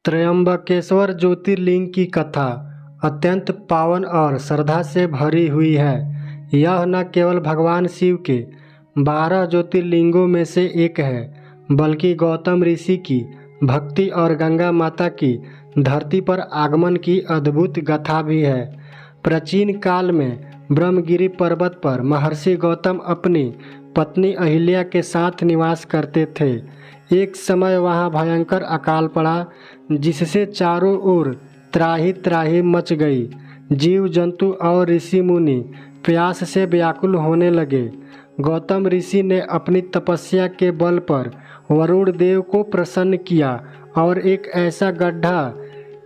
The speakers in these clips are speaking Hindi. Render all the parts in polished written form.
त्र्यंबकेश्वर ज्योतिर्लिंग की कथा अत्यंत पावन और श्रद्धा से भरी हुई है। यह न केवल भगवान शिव के 12 ज्योतिर्लिंगों में से एक है, बल्कि गौतम ऋषि की भक्ति और गंगा माता की धरती पर आगमन की अद्भुत गाथा भी है। प्राचीन काल में ब्रह्मगिरि पर्वत पर महर्षि गौतम अपनी पत्नी अहिल्या के साथ निवास करते थे। एक समय वहाँ भयंकर अकाल पड़ा, जिससे चारों ओर त्राहि त्राहि मच गई। जीव जंतु और ऋषि मुनि प्यास से व्याकुल होने लगे। गौतम ऋषि ने अपनी तपस्या के बल पर वरुण देव को प्रसन्न किया और एक ऐसा गड्ढा,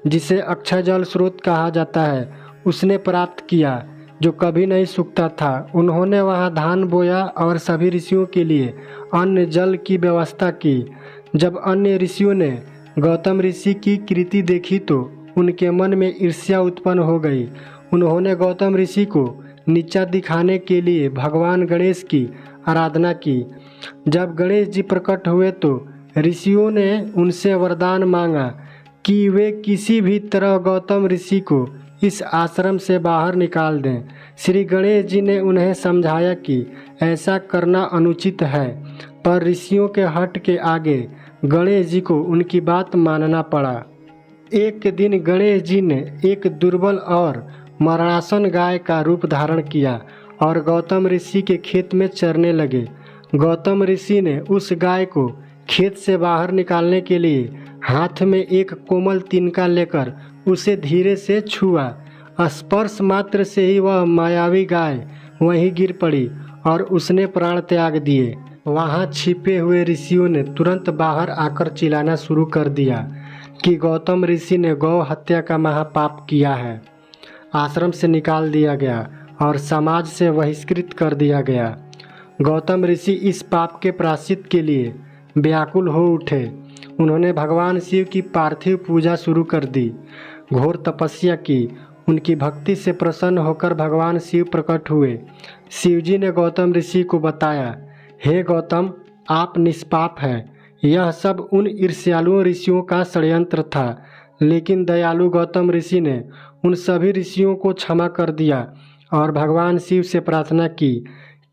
जिसे अक्षय जल स्रोत कहा जाता है, उसने प्राप्त किया जो कभी नहीं सूखता था। उन्होंने वहां धान बोया और सभी ऋषियों के लिए अन्न जल की व्यवस्था की। जब अन्य ऋषियों ने गौतम ऋषि की कृति देखी तो उनके मन में ईर्ष्या उत्पन्न हो गई। उन्होंने गौतम ऋषि को नीचा दिखाने के लिए भगवान गणेश की आराधना की। जब गणेश जी प्रकट हुए तो ऋषियों ने उनसे वरदान मांगा कि वे किसी भी तरह गौतम ऋषि को इस आश्रम से बाहर निकाल दें। श्री गणेश जी ने उन्हें समझाया कि ऐसा करना अनुचित है, पर ऋषियों के हट के आगे गणेश जी को उनकी बात मानना पड़ा। एक दिन गणेश जी ने एक दुर्बल और मरणासन गाय का रूप धारण किया और गौतम ऋषि के खेत में चरने लगे। गौतम ऋषि ने उस गाय को खेत से बाहर निकालने के लिए हाथ में एक कोमल तिनका लेकर उसे धीरे से छुआ। स्पर्श मात्र से ही वह मायावी गाय वहीं गिर पड़ी और उसने प्राण त्याग दिए। वहां छिपे हुए ऋषियों ने तुरंत बाहर आकर चिल्लाना शुरू कर दिया कि गौतम ऋषि ने गौ हत्या का महापाप किया है। आश्रम से निकाल दिया गया और समाज से बहिष्कृत कर दिया गया। गौतम ऋषि इस पाप के प्रायश्चित के लिए व्याकुल हो उठे। उन्होंने भगवान शिव की पार्थिव पूजा शुरू कर दी, घोर तपस्या की। उनकी भक्ति से प्रसन्न होकर भगवान शिव प्रकट हुए। शिवजी ने गौतम ऋषि को बताया, हे गौतम, आप निष्पाप हैं। यह सब उन ईर्ष्यालुओं ऋषियों का षड्यंत्र था, लेकिन दयालु गौतम ऋषि ने उन सभी ऋषियों को क्षमा कर दिया और भगवान शिव से प्रार्थना की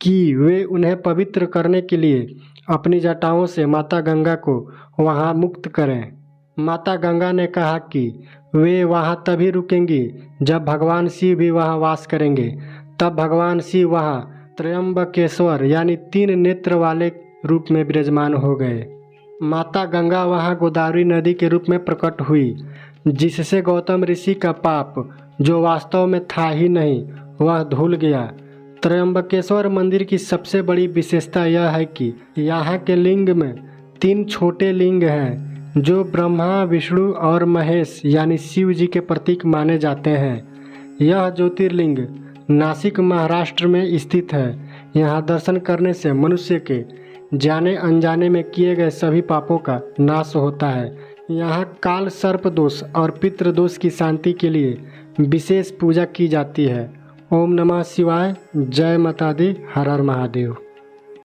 कि वे उन्हें पवित्र करने के लिए अपनी जटाओं से माता गंगा को वहां मुक्त करें। माता गंगा ने कहा कि वे वहां तभी रुकेंगी जब भगवान शिव भी वहां वास करेंगे। तब भगवान शिव वहां त्र्यंबकेश्वर यानी 3 नेत्र वाले रूप में विराजमान हो गए। माता गंगा वहां गोदावरी नदी के रूप में प्रकट हुई, जिससे गौतम ऋषि का पाप, जो वास्तव में था ही नहीं, वह धुल गया। त्र्यंबकेश्वर मंदिर की सबसे बड़ी विशेषता यह है कि यहाँ के लिंग में 3 छोटे लिंग हैं, जो ब्रह्मा, विष्णु और महेश यानी शिव जी के प्रतीक माने जाते हैं। यह ज्योतिर्लिंग नासिक, महाराष्ट्र में स्थित है। यहाँ दर्शन करने से मनुष्य के जाने अनजाने में किए गए सभी पापों का नाश होता है। यहाँ काल सर्प दोष और पितृ दोष की शांति के लिए विशेष पूजा की जाती है। ओम नमः शिवाय। जय माता दी। हर हर महादेव।